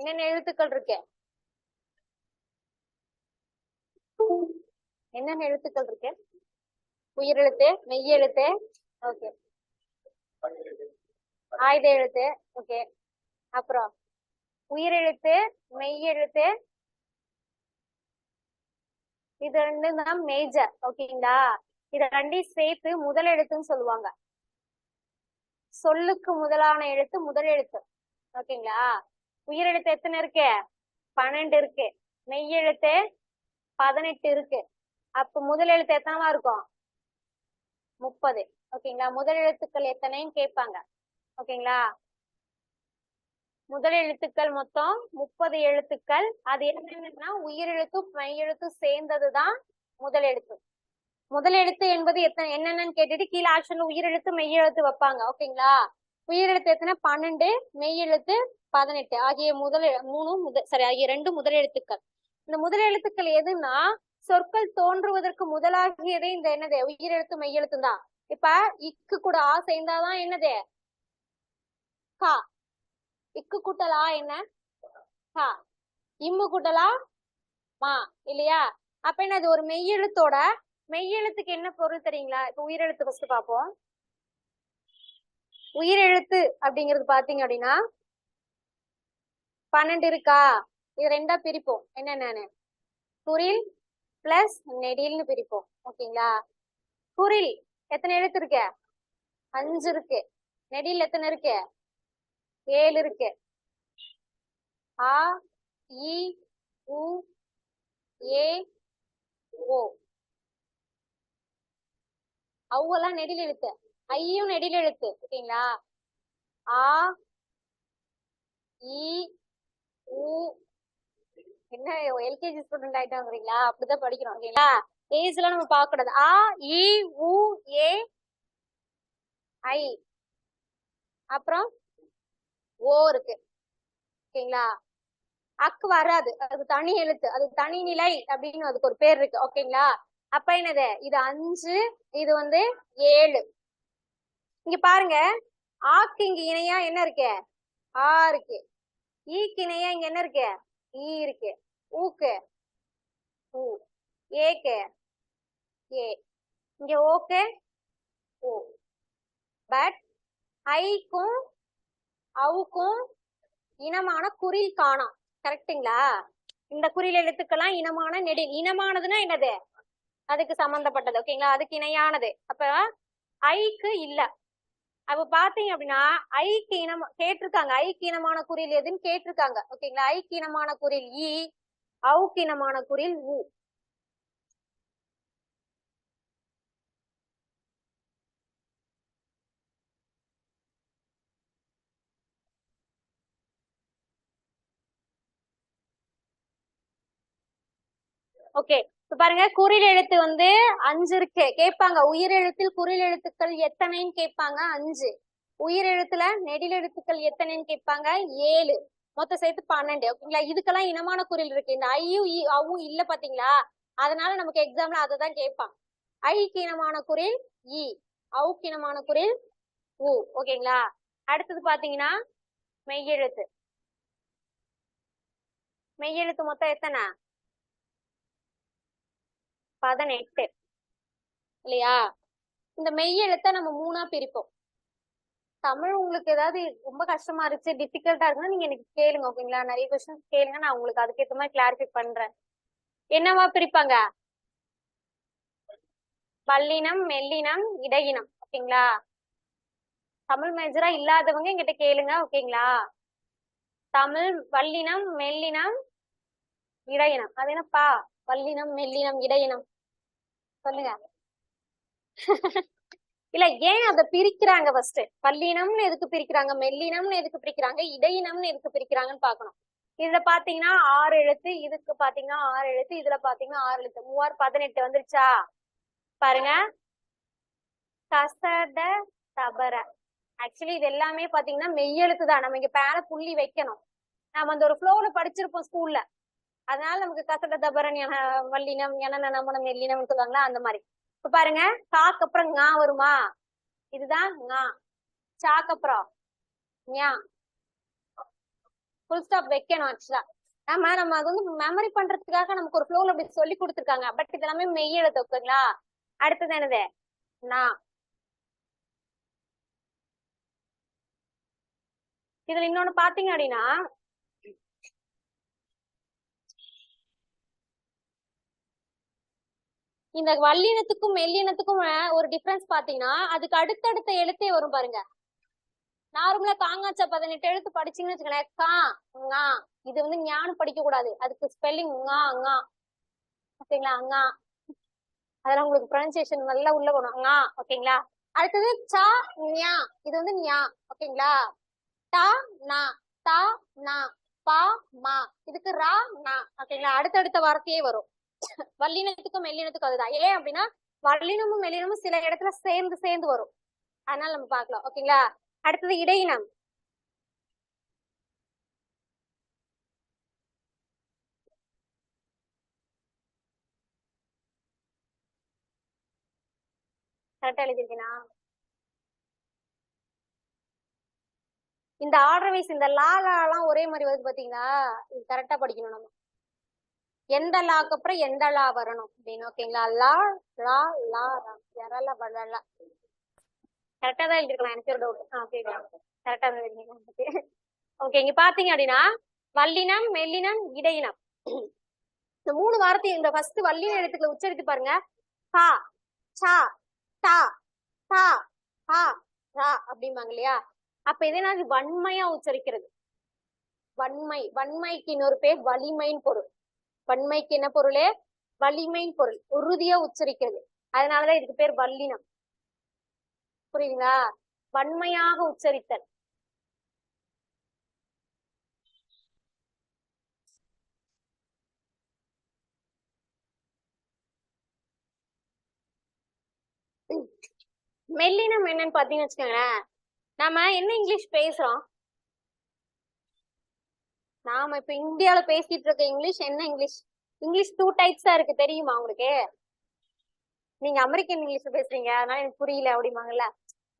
என்னென்ன எழுத்துக்கள் இருக்கு? என்னென்ன எழுத்துக்கள் இருக்கு? உயிரெழுத்து, மெய்யெழுத்து, ஓகே, ஆயுத எழுத்து, ஓகே. அப்புறம் உயிரெழுத்து, மெய்யெழுத்து, இது ரெண்டும் தான் மேஜர். ஓகேங்களா? இத ரெண்டையும் சேர்த்து முதல் எழுத்துன்னு சொல்லுவாங்க. சொல்லுக்கு முதலான எழுத்து முதல் எழுத்து. ஓகேங்களா? உயிரெழுத்து எத்தனை இருக்கு? 12 இருக்கு. மெய்யெழுத்து 18 இருக்கு. அப்ப முதல் எழுத்து எத்தனைவா இருக்கும்? 30. ஓகேங்களா? முதல் எழுத்துக்கள் எத்தனைன்னு கேட்பாங்க. ஓகேங்களா? முதல் எழுத்துக்கள் மொத்தம் 30 எழுத்துக்கள். அது என்னன்னா உயிரெழுத்தும் மெய்யெழுத்தும் சேர்ந்ததுதான் முதல் எழுத்து. முதல் எழுத்து என்பது என்னென்னு கேட்டுட்டு கீழே ஆப்ஷன்ல உயிரெழுத்து மெய்யெழுத்து வைப்பாங்க. ஓகேங்களா? உயிரெழுத்து எத்தனை? 12, மெய்யெழுத்து 18 ஆகிய ஆகிய 2 முதல் எழுத்துக்கள். இந்த முதல் எழுத்துக்கள் எதுன்னா சொற்கள் தோன்றுவதற்கு முதலாகியதே இந்த என்னது உயிரெழுத்து மெய்யெழுத்து தான். இப்ப இக்கு கூட ஆ சேர்ந்தாதான் என்னது? கா. இக்கு கூட்டலா என்ன? கா. இம்மு கூட்டலா மா இல்லையா? அப்ப என்னது ஒரு மெய்யெழுத்தோட மெய்யெழுத்துக்கு என்ன பொருள் தெரியுங்களா? இப்ப உயிரெழுத்து ஃபர்ஸ்ட் பார்ப்போம். உயிரெழுத்து அப்படிங்கிறது பாத்தீங்க அப்படின்னா 12 இருக்கா? இது ரெண்டா பிரிப்போம். என்னென்னு குறில் பிளஸ் நெடில்னு பிரிப்போம். ஓகேங்களா? குறில் எத்தனை எழுத்து இருக்கு? 5 இருக்கு. நெடில் எத்தனை இருக்கு? 7 இருக்கு. ஆ, இ, உ, ஏ, ஓ. அவ்வளவு நெடில் எழுத்து. ஐயும் நெடில் எழுத்து. ஓகேங்களா? ஆ, இ, உ, என்ன எல்கேஜி ஸ்டூடெண்ட் ஆயிட்டாங்கிறீங்களா? அப்படிதான் படிக்கிறோம். ஓகேங்களா? ஏஜ் எல்லாம் நம்ம பார்க்க கூடாது. ஆ, இ, உ, ஏ, ஐ. அப்புறம் ஓ இருக்கு. ஓகேங்களா? அக்கு வராது. அது தனி எழுத்து. அது தனி நிலை அப்படின்னு அதுக்கு ஒரு பேர் இருக்கு. ஓகேங்களா? அப்ப என்னது? இது 5, இது 7. இங்க பாருங்க, ஆக்கு இங்க இணையா என்ன இருக்கு? ஆ இருக்கு. ஈக்கு இணையா இங்க என்ன இருக்கு? ஈ இருக்கு. ஊக்கு ஊ. ஏக்கு ஏ. இங்க ஓக்கு ஓ. பட் ஐக்கும் அவுக்கும் இனமான குறில் காணோம். கரெக்டுங்களா? இந்த குறில் எழுத்துக்கெல்லாம் இனமான நெடில். இனமானதுன்னா என்னது? அதுக்கு சம்பந்தப்பட்டது. ஓகேங்களா? அதுக்கு இணையானது. அப்ப ஐக்கு இல்ல. அப்ப பாத்தீங்க அப்படின்னா ஐக்கு இனம் கேட்டிருக்காங்க. ஐக்கு இனமான குறில் எதுன்னு கேட்டிருக்காங்க. ஓகேங்களா? ஐக்கு இனமான குறில் இ, அவுக்கு இனமான குறில் உ. ஓகே, இப்ப பாருங்க, குறில் எழுத்து 5 இருக்கு. கேட்பாங்க உயிரெழுத்தில் குறில் எழுத்துக்கள் எத்தனைன்னு கேட்பாங்க. 5. உயிரெழுத்துல நெடில் எழுத்துக்கள் எத்தனைன்னு கேட்பாங்க. 7. மொத்தம் சேர்த்து 12. ஓகேங்களா? இதுக்கெல்லாம் இனமான குறில் இருக்கு. இந்த ஐயும் அவும் இல்ல பாத்தீங்களா? அதனால நமக்கு எக்ஸாம்ல அதை தான் கேட்பான். ஐக்கு இனமான குறில் இ, அவுக்கு இனமான குறில் உ. ஓகேங்களா? அடுத்தது பாத்தீங்கன்னா மெய்யெழுத்து. மெய்யெழுத்து மொத்தம் எத்தனை? 18 இல்லையா? இந்த மெய்யெழுத்தை நம்ம 3ஆ பிரிப்போம். தமிழ் உங்களுக்கு ஏதாவது ரொம்ப கஷ்டமா இருந்துச்சு, டிஃபிகல்ட்டா இருக்குன்னா நீங்க எனக்கு கேளுங்க. ஓகேங்களா? நிறைய கொஸ்டின்ஸ் கேளுங்க, நான் உங்களுக்கு அதுக்கேற்ற மாதிரி கிளாரிஃபை பண்றேன். என்னவா பிரிப்பாங்க? வல்லினம், மெல்லினம், இடையினம். ஓகேங்களா? தமிழ் மேஜரா இல்லாதவங்க என்கிட்ட கேளுங்க. ஓகேங்களா? தமிழ் வல்லினம், மெல்லினம், இடையினம். அது என்னப்பா வல்லினம், மெல்லினம், இடையினம்? சொல்லுங்க. இல்ல, ஏன் அதை பிரிக்கிறாங்க? ஃபர்ஸ்ட் வல்லினம்னு எதுக்கு பிரிக்கிறாங்க? மெல்லினம்னு எதுக்கு பிரிக்கிறாங்க? இடையினம்னு எதுக்கு பிரிக்கிறாங்கன்னு பாக்கணும். இதுல பாத்தீங்கன்னா 6 எழுத்து, இதுக்கு பாத்தீங்கன்னா 6 எழுத்து, இதுல பாத்தீங்கன்னா 6 எழுத்து. 3 18 வந்துருச்சா? பாருங்க, கசட தபர. ஆக்சுவலி இது எல்லாமே பாத்தீங்கன்னா மெய்யெழுத்து தான். நம்ம இங்க பேர புள்ளி வைக்கணும். நம்ம அந்த ஒரு ஃப்ளோல படிச்சிருப்போம் ஸ்கூல்ல. அதனால நமக்கு கசட தபரன் வல்லினம் என நமனம் மெல்லினம் சொல்லுவாங்களா, அந்த மாதிரி. இப்ப பாருங்க, காக்கு அப்புறம் ngா வருமா? இதுதான் ngா. சாக்கு அப்புறம் ஞா. ஃபுல் ஸ்டாப் வைக்கணும் ஆக்சுவலா. நம்ம அது வந்து மெமரி பண்றதுக்காக நமக்கு ஒரு ஃப்ளோல அப்படி சொல்லி கொடுத்துருக்காங்க. பட் இது எல்லாமே மெய் எழுத்து. ஓகேங்களா? அடுத்தது என்னது? நான். இதுல இன்னொன்னு பாத்தீங்க அப்படின்னா, இந்த வல்லினத்துக்கும் மெல்லினத்துக்கும் ஒரு டிஃபரன்ஸ் பாத்தீங்கன்னா, அதுக்கு அடுத்தடுத்த எழுத்தே வரும் பாருங்க. நார்மலா காங்காச்சா 18 எழுத்து படிச்சீங்கன்னு வச்சுக்கோங்களேன், கா ஙா. இது வந்து ஞானம் படிக்க கூடாது, அதுக்கு ஸ்பெல்லிங் ஙா ஙா. ஓகேங்களா? ஞா. அதெல்லாம் உங்களுக்கு ப்ரொனன்சியேஷன் நல்லா உள்ள போகணும். ஞா. ஓகேங்களா? அடுத்தது சா ஞா. இது வந்து ஞா. ஓகேங்களா? டா நா. தா நா. பா மா. இதுக்கு ரா நா. ஓகேங்களா? அடுத்தடுத்த வார்த்தையே வரும். வல்லினத்துக்கும் மெல்லினத்துக்கும் அதுதான். ஏன் அப்படின்னா வல்லினமும் மெல்லினமும் சில இடத்துல சேர்ந்து சேர்ந்து வரும். அதனால நம்ம பார்க்கலாம். ஓகேங்களா? அடுத்தது இடையினம். கரெக்டா எழுதிருக்கீனா? இந்த ஆர்டர் வைஸ் இந்த லா எல்லாம் ஒரே மாதிரி வருது பாத்தீங்களா? இது கரெக்டா படிக்கணும் நம்ம. எந்த லாக்கு அப்புறம் எந்த லா வரணும் அப்படின்னு. ஓகேங்களா? லா லா லா யாரால வரல. கரெக்டா தான் எழுதிருக்கலாம். எனக்கு ஒரு டவுட். ஓகே, கரெக்டா தான் எழுதிருக்கீங்க. ஓகே, இங்க பாத்தீங்க அப்படின்னா வல்லினம், மெல்லினம், இடையினம். இந்த 3 வார்த்தை இந்த ஃபர்ஸ்ட் வல்லின எழுத்துக்களை உச்சரித்து பாருங்க. பா சா டா தா ஹா ரா அப்படிம்பாங்க இல்லையா? அப்ப இதனால வன்மையா உச்சரிக்கிறது. வன்மை. வன்மைக்கு இன்னொரு பேர் வலிமைன்னு பொருள். வன்மைக்கு என்ன பொருளே? வலிமைன்னு பொருள். உறுதியா உச்சரிக்கிறது. அதனாலதான் இதுக்கு பேர் வல்லினம். புரியுதுங்களா? வன்மையாக உச்சரித்தல். மெல்லினம் என்னன்னு பாத்தீங்கன்னு வச்சுக்கோங்களேன், நாம என்ன இங்கிலீஷ் பேசுறோம்? நாம இப்ப இந்தியால பேசிட்டு இருக்க இங்கிலீஷ் என்ன இங்கிலீஷ்? இங்கிலீஷ் 2 டைப்ஸா இருக்கு, தெரியுமா உங்களுக்கு? நீங்க அமெரிக்கன் இங்கிலீஷ் பேசுறீங்க, அதனால எனக்கு புரியல அப்படிம்பாங்கல்ல.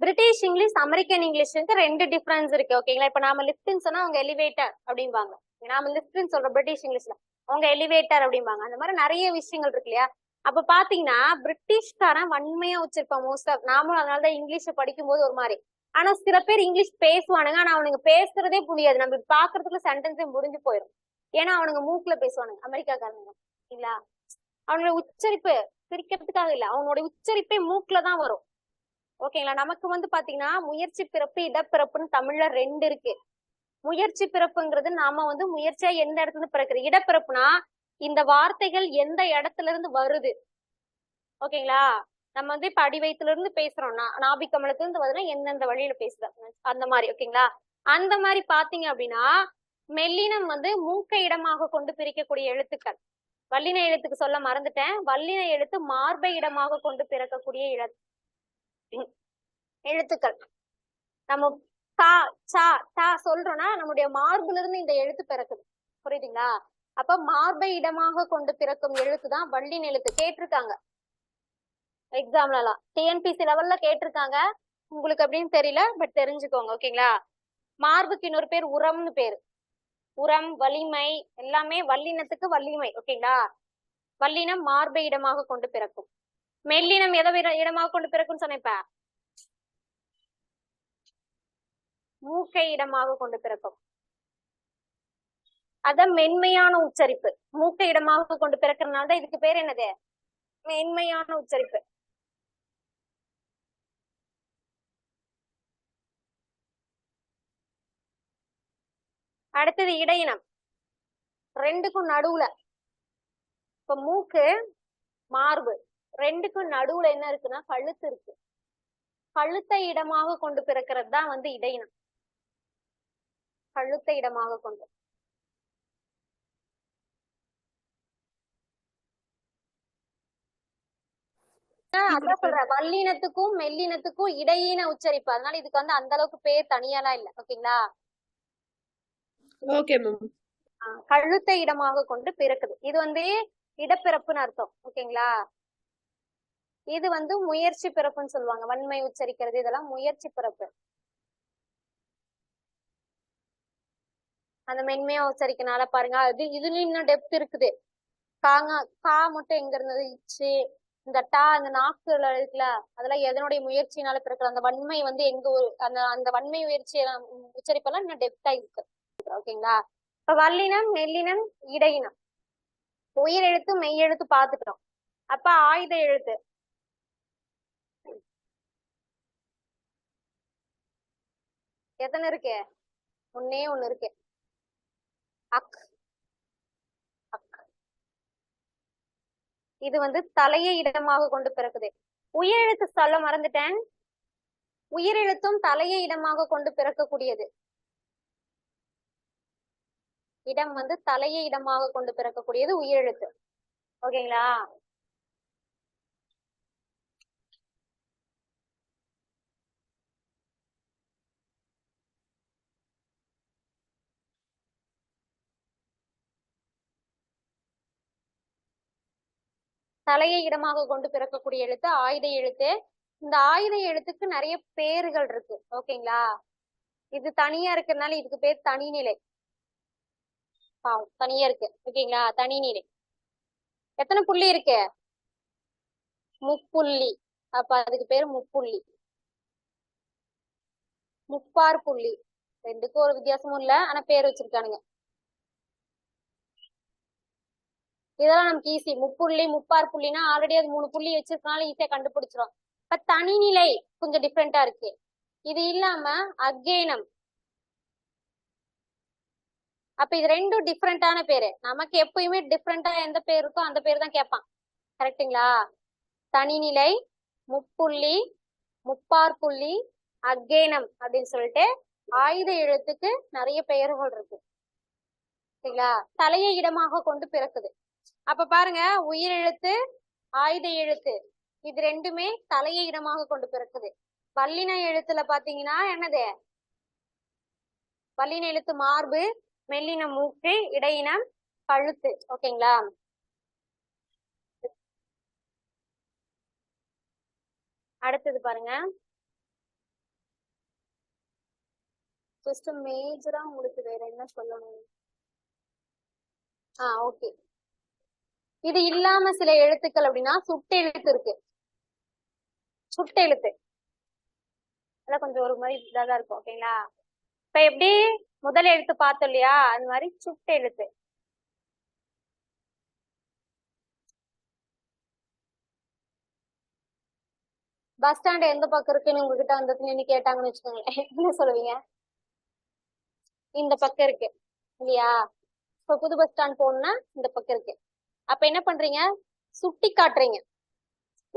பிரிட்டிஷ் இங்கிலீஷ், அமெரிக்கன் இங்கிலீஷ்க்கு 2 டிஃபரன்ஸ் இருக்கு. ஓகேங்களா? இப்ப நாம லிஃப்ட்னு சொன்னா அவங்க எலிவேட்டர் அப்படிம்பாங்க. நாம லிஃப்ட்னு சொல்றோம் பிரிட்டிஷ் இங்கிலீஷ்ல, அவங்க எலிவேட்டர் அப்படிம்பாங்க. அந்த மாதிரி நிறைய விஷயங்கள் இருக்கு இல்லையா? அப்ப பாத்தீங்கன்னா பிரிட்டிஷ்காரன் வன்மையா வச்சிருப்பான் மோஸ்ட் ஆஃப். நாமளும் அதனாலதான் இங்கிலீஷ் படிக்கும் போது ஒரு மாதிரி. ஆனா சில பேர் இங்கிலீஷ் பேசுவானுங்க, ஆனா அவனுக்கு பேசுறதே புரியாது. நம்ம பாக்குறதுக்குள்ள சென்டென்ஸே முடிஞ்சு போயிடும். ஏன்னா அவனுங்க மூக்குல பேசுவானுங்க, அமெரிக்காக்காரனுங்க. இல்லைங்களா? அவனோட உச்சரிப்பு பிரிக்கிறதுக்காக இல்ல, அவனோட உச்சரிப்பே மூக்குல தான் வரும். ஓகேங்களா? நமக்கு வந்து பாத்தீங்கன்னா முயற்சி பிறப்பு, இடப்பிறப்புன்னு தமிழ்ல 2 இருக்கு. முயற்சி பிறப்புங்கிறது நாம வந்து முயற்சியா எந்த இடத்துல இருந்து பிறக்குது. இடப்பிறப்புனா இந்த வார்த்தைகள் எந்த இடத்துல இருந்து வருது. ஓகேங்களா? நம்ம வந்து இப்ப அடி வயித்துல இருந்து பேசுறோம்னா நாபி கமலத்துல இருந்து வருதுன்னா எந்தெந்த வழியில பேசுறோம் அந்த மாதிரி. ஓகேங்களா? அந்த மாதிரி பாத்தீங்க அப்படின்னா மெல்லினம் வந்து மூக்கை இடமாக கொண்டு பிரிக்கக்கூடிய எழுத்துக்கள். வல்லின எழுத்துக்கு சொல்ல மறந்துட்டேன். வல்லின எழுத்து மார்பை இடமாக கொண்டு பிறக்கக்கூடிய எழுத்துக்கள். நம்ம கா சா டா சொல்றோம்னா நம்முடைய மார்புல இருந்து இந்த எழுத்து பிறக்குது. புரியுதுங்களா? அப்ப மார்பை இடமாக கொண்டு பிறக்கும் எழுத்துதான் வல்லின எழுத்து. கேட்டிருக்காங்க எக்ஸாம்லாம், டிஎன்பிசி லெவல்ல கேட்டிருக்காங்க. உங்களுக்கு அப்படின்னு தெரியல, பட் தெரிஞ்சுக்கோங்க. ஓகேங்களா? மார்புக்கு இன்னொரு பேர் உரம்னு பேரு. உரம், வலிமை எல்லாமே வல்லினத்துக்கு வலிமை. ஓகேங்களா? வல்லினம் மார்பை இடமாக கொண்டு பிறக்கும். மெல்லினம் எதை இடமாக கொண்டு பிறக்கும்னு சொன்னேப்ப, மூக்கை இடமாக கொண்டு பிறக்கும். அத மென்மையான உச்சரிப்பு. மூக்கை இடமாக கொண்டு பிறக்கிறதுனால இதுக்கு பேர் என்னது? மென்மையான உச்சரிப்பு. அடுத்தது இடையினம். 2க்கும் நடுவுல, இப்ப மூக்கு மார்பு 2க்கும் நடுவுல என்ன இருக்குன்னா கழுத்து இருக்கு. கழுத்தை இடமாக கொண்டு பிறக்கிறது தான் வந்து இடையினம். கழுத்தை இடமாக கொண்டு. அதான் சொல்றேன், வல்லினத்துக்கும் மெல்லினத்துக்கும் இடையின உச்சரிப்பு. அதனால இதுக்கு வந்து அந்த அளவுக்கு பேர் தனியாலாம் இல்ல. ஓகேங்களா? Okay ma'am. கழுத்தை இடமாக கொண்டு பிறக்குது. இது வந்து இடப்பிறப்புன்னு அர்த்தம். ஓகேங்களா? இது வந்து முயற்சி பிறப்புன்னு சொல்லுவாங்க. வன்மை உச்சரிக்கிறது, இதெல்லாம் முயற்சி பிறப்பு. அந்த மென்மையா உச்சரிக்கனால பாருங்க. அது இதுலயும் இன்னும் டெப்த் இருக்குது. காங்க கா மட்டும் எங்க இருந்தது? இச்சு. இந்த டா அந்த நாக்குல இருக்குல்ல, அதெல்லாம் எதனுடைய முயற்சினால பிறக்கல. அந்த வன்மை வந்து எங்க அந்த அந்த வன்மை முயற்சியெல்லாம் உச்சரிப்பெல்லாம் இன்னும் டெப்தா இருக்கு. ஓகேங்களா? இப்ப வல்லினம், மெல்லினம், இடையினம், உயிர் எழுத்து மெய் எழுத்து பாத்துட்டோம். அப்ப ஆயுத எழுத்து எத்தனை இருக்கு? ஒன்னே ஒண்ணு இருக்கு. அக். அக். இது வந்து தலையை இடமாக கொண்டு பிறக்குது. உயிரெழுத்து சொல்ல மறந்துட்டேன். உயிரெழுத்தும் தலையை இடமாக கொண்டு பிறக்கக்கூடியது. இடம் வந்து தலையை இடமாக கொண்டு பிறக்கக்கூடியது உயிரெழுத்து. ஓகேங்களா? தலையை இடமாக கொண்டு பிறக்கக்கூடிய எழுத்து ஆயுத எழுத்து. இந்த ஆயுத எழுத்துக்கு நிறைய பேர்கள் இருக்கு. ஓகேங்களா? இது தனியா இருக்கிறதுனால இதுக்கு பேர் தனிநிலை. தனியா இருக்கு. ஓகேங்களா? தனிநிலை. எத்தனை புள்ளி இருக்கு? முப்புள்ளி. அப்ப அதுக்கு பேரு முப்புள்ளி. முப்பார் புள்ளி. ரெண்டுக்கும் ஒரு வித்தியாசமும் இல்ல, ஆனா பேர் வச்சிருக்கானுங்க. இதெல்லாம் நமக்கு ஈஸி. முப்புள்ளி முப்பார் புள்ளினா ஆல்ரெடி அது 3 புள்ளி வச்சிருக்கனால ஈஸியா கண்டுபிடிச்சிரும். இப்ப தனிநிலை கொஞ்சம் டிஃப்ரெண்டா இருக்கு. இது இல்லாம அக்கேனம். அப்ப இது ரெண்டும் டிஃப்ரெண்டான பேரு. நமக்கு எப்பயுமே டிஃப்ரெண்டா எந்த பேர் இருக்கோ அந்த பேர் தான் கேட்பான். கரெக்டுங்களா? தனிநிலை, முப்புள்ளி, முப்பார் புள்ளி, அக்கேனம் அப்படின்னு சொல்லிட்டு ஆயுத எழுத்துக்கு நிறைய பெயர்கள் இருக்கு. சரிங்களா? தலையை இடமாக கொண்டு பிறக்குது. அப்ப பாருங்க, உயிரெழுத்து ஆயுத எழுத்து இது ரெண்டுமே தலையை இடமாக கொண்டு பிறக்குது. வல்லின எழுத்துல பாத்தீங்கன்னா என்னது? வல்லின எழுத்து மார்பு, மெல்லின மூக்கு, இடையினம் கழுத்து. ஓகேங்களா? அடுத்தது பாருங்க, ஜஸ்ட் மேஜரா உங்களுக்கு வேற என்ன சொல்லணும்? ஓகே. இது இல்லாம சில எழுத்துக்கள் அப்படின்னா சுட்டெழுத்து இருக்கு. சுட்டெழுத்து அதெல்லாம் கொஞ்சம் ஒரு மாதிரி இதாதான் இருக்கும். ஓகேங்களா? இப்ப எப்படி முதல் எழுத்து பார்த்தோம் இல்லையா, அது மாதிரி சுட்டெழுத்து. பஸ் ஸ்டாண்ட் எந்த பக்கம் இருக்குன்னு உங்ககிட்ட வந்து நின்னு கேட்டாங்கன்னு வச்சுக்கோங்களேன், என்ன சொல்லுவீங்க? இந்த பக்கம் இருக்கு இல்லையா? இப்ப புது பஸ் ஸ்டாண்ட் போகணும்னா இந்த பக்கம் இருக்கு. அப்ப என்ன பண்றீங்க? சுட்டி காட்டுறீங்க.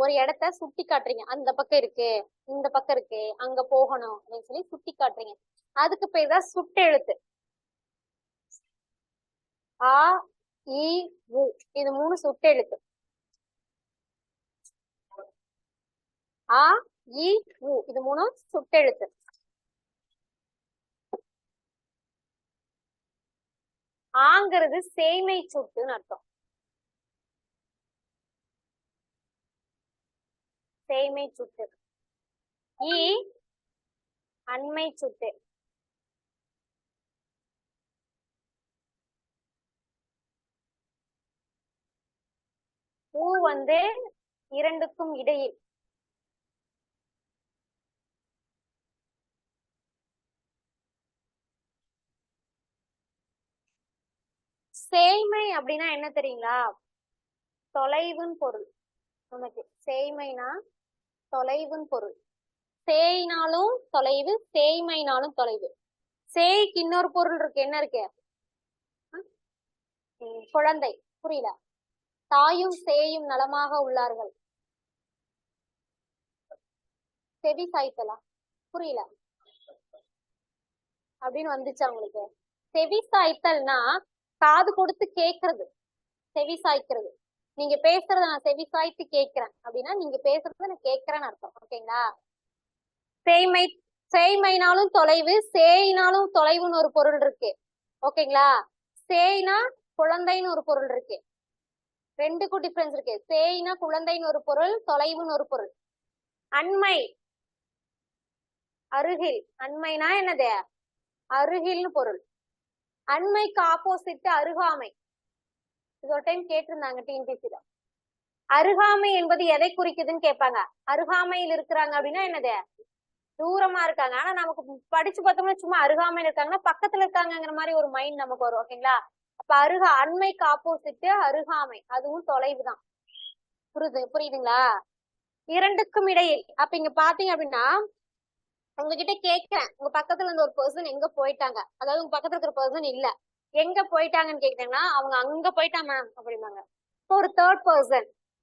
ஒரு இடத்த சுட்டி காட்டுறீங்க. அந்த பக்கம் இருக்கு, இந்த பக்கம் இருக்கு, அங்க போகணும் அப்படின்னு சொல்லி சுட்டி காட்டுறீங்க. அதுக்கு பேர் தான் சுட்டெழுத்து. ஆ, இ, உ இது 3 சுட்டெழுத்து. ஆ, இ, உ இது 3 சுட்டெழுத்து. ஆங்கிறது சேய்மை சுட்டுன்னு அர்த்தம். சேய்மை சுட்டு. இ அண்மை சுட்டு. ஊ வந்து இரண்டுக்கும் இடையில். சேய்மை அப்படின்னா என்ன தெரியுங்களா? தொலைவுன்னு பொருள். நமக்கு சேய்மைனா தொலைவுன்னு பொருள். சேய்னாலும் தொலைவு, சேய்மைனாலும் தொலைவு. சேய்க்கு இன்னொரு பொருள் இருக்கு. என்ன இருக்கு? குழந்தை. புரியல? தாயும் சேயும் நலமாக உள்ளார்கள். செவி சாய்த்தலா? புரியல அப்படின்னு வந்துச்சா உங்களுக்கு? செவி சாய்த்தல்னா காது கொடுத்து கேக்குறது. செவி சாய்க்கிறது. நீங்க பேசுறத நான் செவி சாய்த்து கேட்கிறேன் அப்படின்னா நீங்க பேசுறத நான் கேட்கிறேன்னு அர்த்தம். ஓகேங்களா? சேய்மை. சேய்மைனாலும் தொலைவு, சேயினாலும் தொலைவுன்னு ஒரு பொருள் இருக்கு. ஓகேங்களா? சேய்னா குழந்தைன்னு ஒரு பொருள் இருக்கு. ரெண்டுக்கும் டிஃபரன்ஸ் இருக்கு. சேய்னா குழந்தைன்னு ஒரு பொருள், தொலைவுன்னு ஒரு பொருள். அண்மை, அருகில். அண்மைனா என்னது? அருகில்னு பொருள். அண்மைக்கு ஆப்போசிட் அருகாமை. இது ஒரு டைம் கேட்டிருந்தாங்க டிஎன்பிசில. அருகாமை என்பது எதை குறிக்குதுன்னு கேட்பாங்க. அருகாமையில் இருக்கிறாங்க அப்படின்னா என்னது, தூரமா இருக்காங்க. ஆனா நமக்கு படிச்சு பார்த்தோம்னா சும்மா அருகாமையில் இருக்காங்கன்னா பக்கத்துல இருக்காங்கிற மாதிரி ஒரு மைண்ட் நமக்கு வரும். ஓகேங்களா? அப்ப அண்மைக்கு ஆப்போசிட் அருகாமை, அதுவும் தொலைவு தான். புரியுதுங்களா? இரண்டுக்கும் இடையில். அப்ப இங்க பாத்தீங்க அப்படின்னா உங்ககிட்ட கேட்கிறேன், உங்க பக்கத்துல இருந்த ஒரு பர்சன் எங்க போயிட்டாங்க, அதாவது உங்க பக்கத்துல இருக்கிற பர்சன் இல்ல, எங்க போயிட்டாங்கன்னு கேக்குறீங்கன்னா அவங்க அங்க போயிட்டா மேம் அப்படிம்பாங்க. இப்போ ஒரு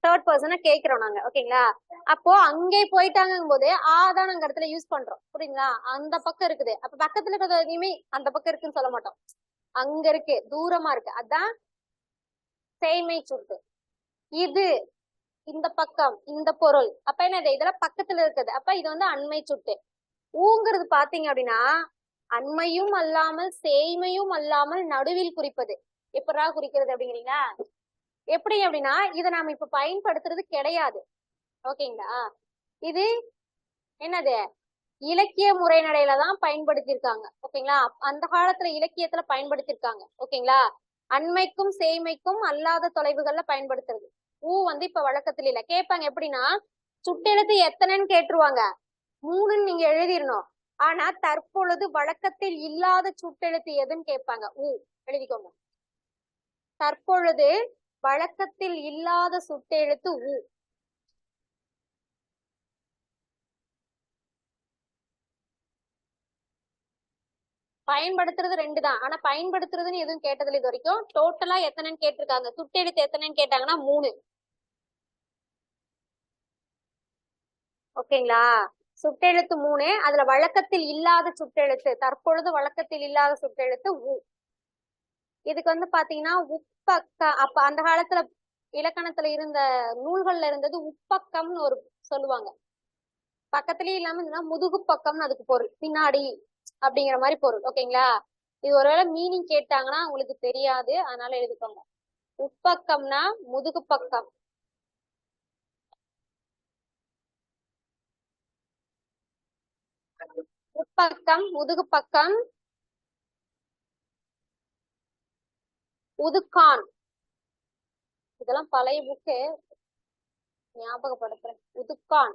தேர்ட் பர்சனை கேட்கிறோம் நாங்க. ஓகேங்களா? அப்போ அங்கே போயிட்டாங்கும் போது தான் நாங்க இடத்துல யூஸ் பண்றோம். புரியுங்களா? அந்த பக்கம் இருக்குது. அப்ப பக்கத்துல இருக்கிறது எதையுமே அந்த பக்கம் இருக்குன்னு சொல்ல மாட்டோம். அங்க இருக்கு, தூரமா இருக்கு, அதான் சேய்மை சுட்டு. இது இந்த பக்கம், இந்த பொருள், அப்ப என்னது, இதெல்லாம் பக்கத்துல இருக்குது. அப்ப இது வந்து அண்மை சுட்டு. ஊங்கிறது பாத்தீங்க அப்படின்னா அண்மையும் அல்லாமல் சேய்மையும் அல்லாமல் நடுவில் குறிப்பது. எப்படா குறிக்கிறது அப்படிங்கிறீங்களா? எப்படி அப்படின்னா இதை நாம இப்ப பயன்படுத்துறது கிடையாது. ஓகேங்களா? இது என்னது, இலக்கிய முறைநடையில தான் பயன்படுத்தியிருக்காங்க. ஓகேங்களா? அந்த காலத்துல இலக்கியத்துல பயன்படுத்தியிருக்காங்க. ஓகேங்களா? அண்மைக்கும் சேய்மைக்கும் அல்லாத தொலைவுகள்ல பயன்படுத்துறது. வந்து இப்ப வழக்கத்துல இல்ல. கேட்பாங்க எப்படின்னா, சுட்டெழுத்து எத்தனைன்னு கேட்டுருவாங்க. 3ன்னு நீங்க எழுதிடணும். ஆனா தற்பொழுது வழக்கத்தில் இல்லாத சுட்டெழுத்து எதுன்னு கேட்பாங்க. எழுதிக்கோங்க. தற்பொழுது வழக்கத்தில் இல்லாத சுட்டெழுத்து பயன்படுத்துறது 2 தான். ஆனா பயன்படுத்துறதுன்னு எதுவும் கேட்டதில்லை இது வரைக்கும். டோட்டலா எத்தனைன்னு கேட்டிருக்காங்க. சுட்டெழுத்து எத்தனைன்னு கேட்டாங்கன்னா 3. ஓகேங்களா? சுட்டெழுத்து 3. அதுல வழக்கத்தில் இல்லாத சுட்டெழுத்து, தற்பொழுது வழக்கத்தில் இல்லாத சுட்டெழுத்து இதுக்கு வந்து பாத்தீங்கன்னா அப்ப அந்த காலத்துல இலக்கணத்துல இருந்த நூல்கள்ல இருந்தது உப்பக்கம்னு ஒரு சொல்லுவாங்க. பக்கத்துலயே இல்லாம இருந்ததுன்னா முதுகு பக்கம்னு அதுக்கு பொருள், பின்னாடி அப்படிங்கிற மாதிரி பொருள். ஓகேங்களா? இது ஒருவேளை மீனிங் கேட்டாங்கன்னா உங்களுக்கு தெரியாது, அதனால எழுதிக்கோங்க. உப்பக்கம்னா முதுகு பக்கம். உப்பக்கம், முதுகு பக்கம். உதுக்கான், இதெல்லாம் பழைய புக்கு, ஞாபகப்படுத்துறேன். உதுக்கான்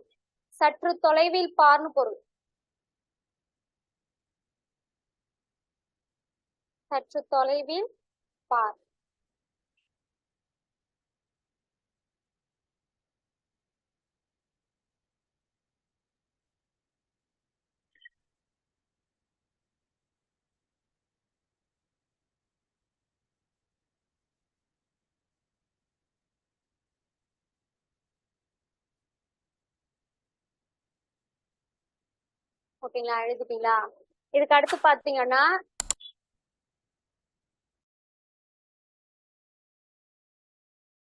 சற்று தொலைவில் பார்னு பொருள். சற்று தொலைவில் பார். ஓகேங்களா? எழுதிட்டீங்களா? இதுக்கு அடுத்து பாத்தீங்கன்னா